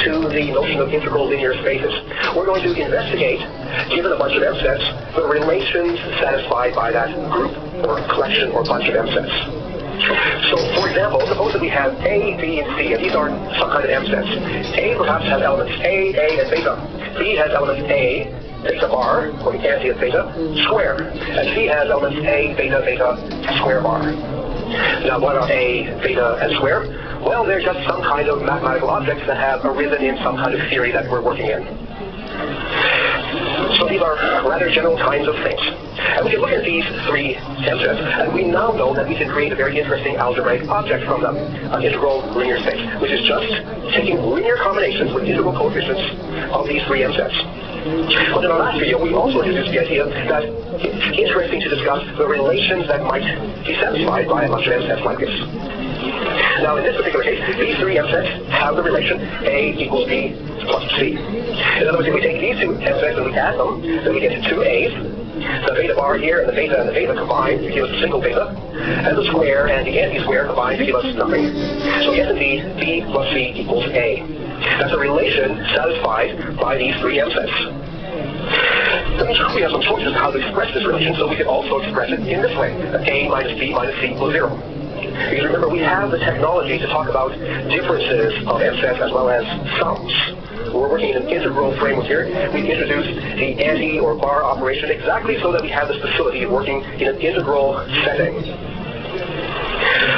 to the notion of integral linear spaces. We're going to investigate, given a bunch of M sets, the relations satisfied by that group or collection or bunch of M sets. So, for example, suppose that we have A, B, and C, and these are some kind of M sets. A perhaps has elements A, and beta. B has elements A, beta bar, or the anti of beta, square. And C has elements A, beta, beta, square bar. Now, what are A, beta, and square? Well, they're just some kind of mathematical objects that have arisen in some kind of theory that we're working in. So these are rather general kinds of things. And we can look at these three M sets, and we now know that we can create a very interesting algebraic object from them, an integral linear space, which is just taking linear combinations with integral coefficients of these three M sets. But in our last video, we also introduced the idea that it's interesting to discuss the relations that might be satisfied by a bunch of M sets like this. Now, in this particular case, these three M sets have the relation A equals B plus C. In other words, if we take these two M sets and we add them, then we get two A's. The beta bar here and the beta combined to give us a single beta, and the square and the anti-square combined to give us nothing. So yes, indeed, B plus C equals A. That's a relation satisfied by these three M sets. Then we have some choices how to express this relation, so we can also express it in this way, that A minus B minus C equals 0. Because remember, we have the technology to talk about differences of M sets as well as sums. We're working in an integral framework here. We've introduced the anti or bar operation exactly so that we have this facility of working in an integral setting.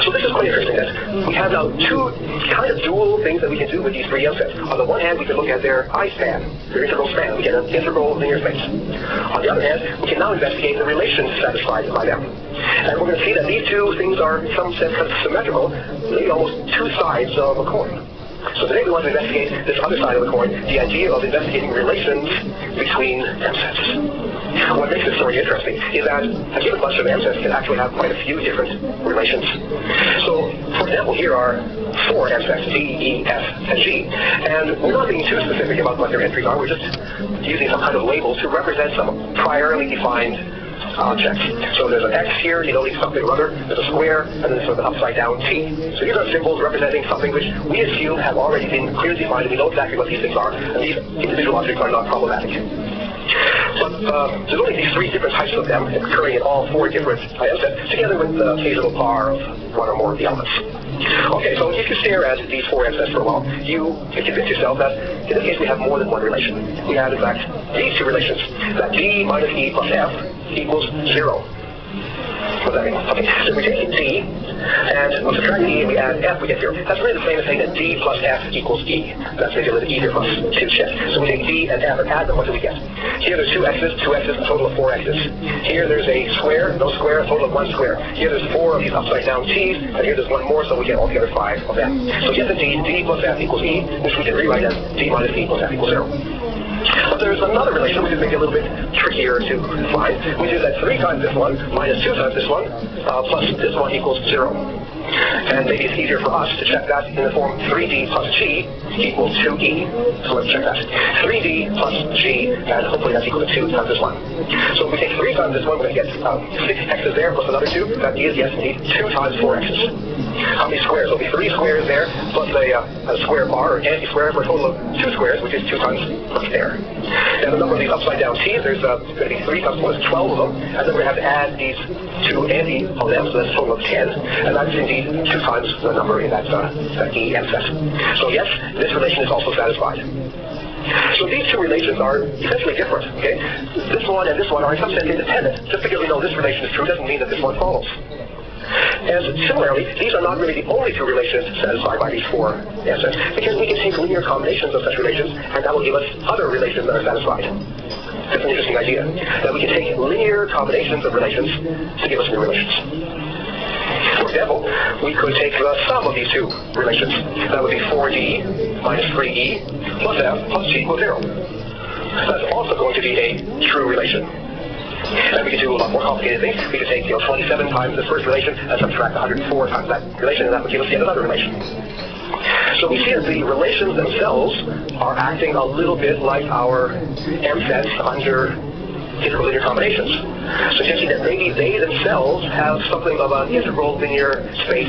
So this is quite interesting that we have now two kind of dual things that we can do with these three M sets. On the one hand, we can look at their I span, their integral span. We get an integral linear space. On the other hand, we can now investigate the relations satisfied by them. And we're going to see that these two things are in some sense kind of symmetrical, maybe almost two sides of a coin. So today we want to investigate this other side of the coin, the idea of investigating relations between M sets. What makes this story interesting is that a given bunch of M sets can actually have quite a few different relations. So, for example, here are four M sets, D, E, F, and G. And we're not being too specific about what their entries are. We're just using some kind of label to represent some priorly defined objects. So there's an X here denoting something or other, there's a square, and then there's sort of an upside down T. So these are symbols representing something which we assume have already been clearly defined, and we know exactly what these things are, and these individual objects are not problematic. But there's only these three different types of them occurring in all four different M sets, together with the occasional bar of one or more of the elements. Okay, so if you stare at these four M sets for a while, you can convince yourself that in this case we have more than one relation. We have, in fact, these two relations, that D minus E plus F equals 0. What does that mean? Okay, so if we take D, and we subtract E and we add F, we get 0. That's really the same as saying that D plus F equals E. That's maybe a little easier for us to check. So we take D and F and add them, what do we get? Here there's two X's, a total of 4 X's. Here there's a square, no square, a total of 1 square. Here there's 4 of these upside down T's, and here there's one more, so we get altogether 5 of them. So yes, indeed, D plus F equals E, which we can rewrite as D minus E plus F equals 0. But there's another relation which is maybe a little bit trickier to find, which is that 3 times this one minus 2 times this one plus this one equals 0. And maybe it's easier for us to check that in the form 3D plus G equals 2E. So let's check that. 3D plus G, and hopefully that's equal to 2 times this one. So if we take 3 times this one, we're going to get 6 X's there plus another 2. That is, yes, indeed, 2 times 4 X's. How many squares? There'll be 3 squares there, plus a square bar, or anti-square, for a total of 2 squares, which is 2 times right there. And the number of these upside down T's, there's going to be 3 times 1 is 12 of them, and then we're going to have to add these 2 anti of them, so that's a total of 10, and that's indeed 2 times the number in that E M set. So yes, this relation is also satisfied. So these two relations are essentially different, okay? This one and this one are in some sense independent. Just because we know this relation is true doesn't mean that this one follows. And similarly, these are not really the only two relations satisfied by these four M sets, because we can take linear combinations of such relations, and that will give us other relations that are satisfied. That's an interesting idea, that we can take linear combinations of relations to give us new relations. For example, we could take the sum of these two relations. That would be 4D minus 3E plus F plus G equals 0. That's also going to be a true relation. And we could do a lot more complicated things. We could take 27 times this first relation and subtract 104 times that relation, and that would give us yet another relation. So we see that the relations themselves are acting a little bit like our M sets under integral linear combinations, suggesting that maybe they themselves have something of an integral linear space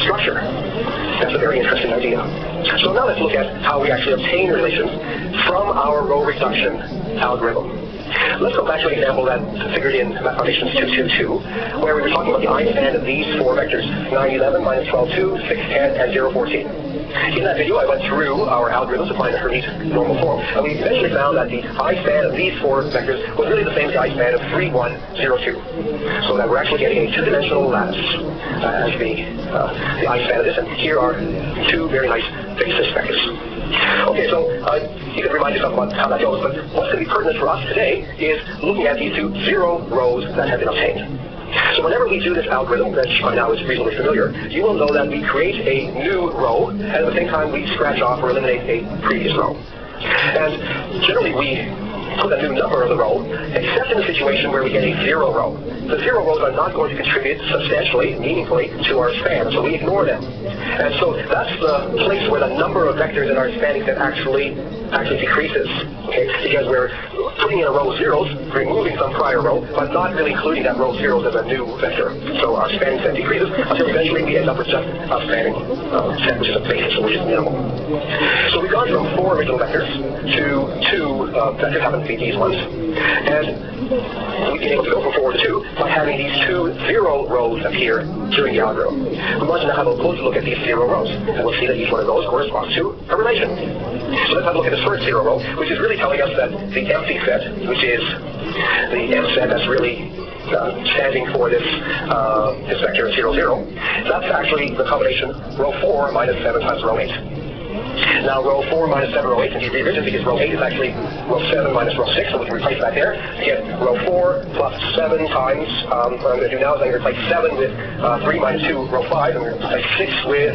structure. That's a very interesting idea. So now let's look at how we actually obtain relations from our row reduction algorithm. Let's go back to an example that figured in Math Foundations 222, where we were talking about the I span of these four vectors, 9, 11, minus 12, 2, 6, 10, and 0, 14. In that video, I went through our algorithms to find the Hermite normal form, and we eventually found that the I span of these four vectors was really the same as the I span of 3, 1, 0, 2. So that we're actually getting a two-dimensional lattice as the I span of this, and here are two very nice basis vectors. Okay, so you can remind yourself about how that goes, but what's going to be pertinent for us today is looking at these two zero rows that have been obtained. So whenever we do this algorithm, which by now is reasonably familiar, you will know that we create a new row, and at the same time we scratch off or eliminate a previous row. And generally we put a new number of the row, except in a situation where we get a zero row. The zero rows are not going to contribute substantially, meaningfully, to our span, so we ignore them. And so that's the place where the number of vectors in our spanning set actually decreases, okay? Because we're putting in a row of zeros, removing some prior row, but not really including that row of zeros as a new vector. So our spanning set decreases until eventually we end up with just a spanning set, which is a basis, which is minimal. So we've gone from 4 original vectors to 2 vectors, happen to be these ones, and we've been able to go from 4 to 2 by having these 2 zero rows appear during the algorithm. We want to now have a closer look at these zero rows, and we'll see that each one of those corresponds to a relation. So let's have a look at this first zero row, which is really telling us that the empty set, which is the M set that's really standing for this vector 0, 0, that's actually the combination row 4 minus 7 times row 8. Now, row 4 minus 7, row 8 can be rewritten because row 8 is actually row 7 minus row 6, so we can replace that there to get row 4 plus 7 times, what I'm going to do now is I'm going to replace 7 with 3 minus 2, row 5, and I'm going to replace 6 with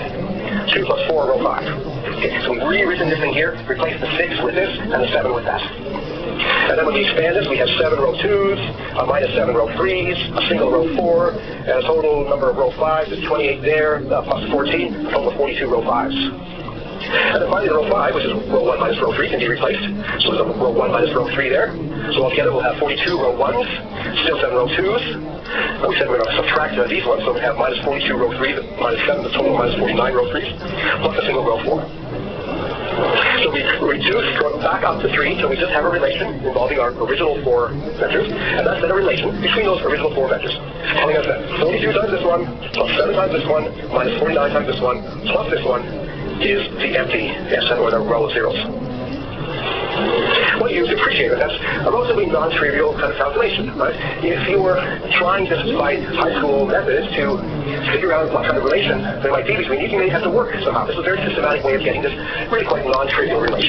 2 plus 4, row 5. Okay, so we've rewritten this thing here, replace the 6 with this, and the 7 with that. And then when we expand this, we have 7 row 2s, a minus 7 row 3s, a single row 4, and a total number of row 5s is 28 there, plus 14, a total of 42 row 5s. And then finally, the row 5, which is row 1 minus row 3, can be replaced. So there's a row 1 minus row 3 there. So altogether, we'll have 42 row 1s, still 7 row 2s. We said we're going to subtract these ones, so we have minus 42 row 3, minus 7, the total minus 49 row 3s, plus a single row 4. So we reduce, go back up to 3 until we just have a relation involving our original 4 vectors, and that's then a relation between those original 4 vectors, telling us that 42 times this one, plus 7 times this one, minus 49 times this one, plus this one, is the empty set, or the row of zeros. Well, you appreciate it. That's a relatively non-trivial kind of calculation, right? If you were trying just by high school methods to figure out what kind of relation there might be between these, you may have to work somehow. This is a very systematic way of getting this really quite non-trivial relation.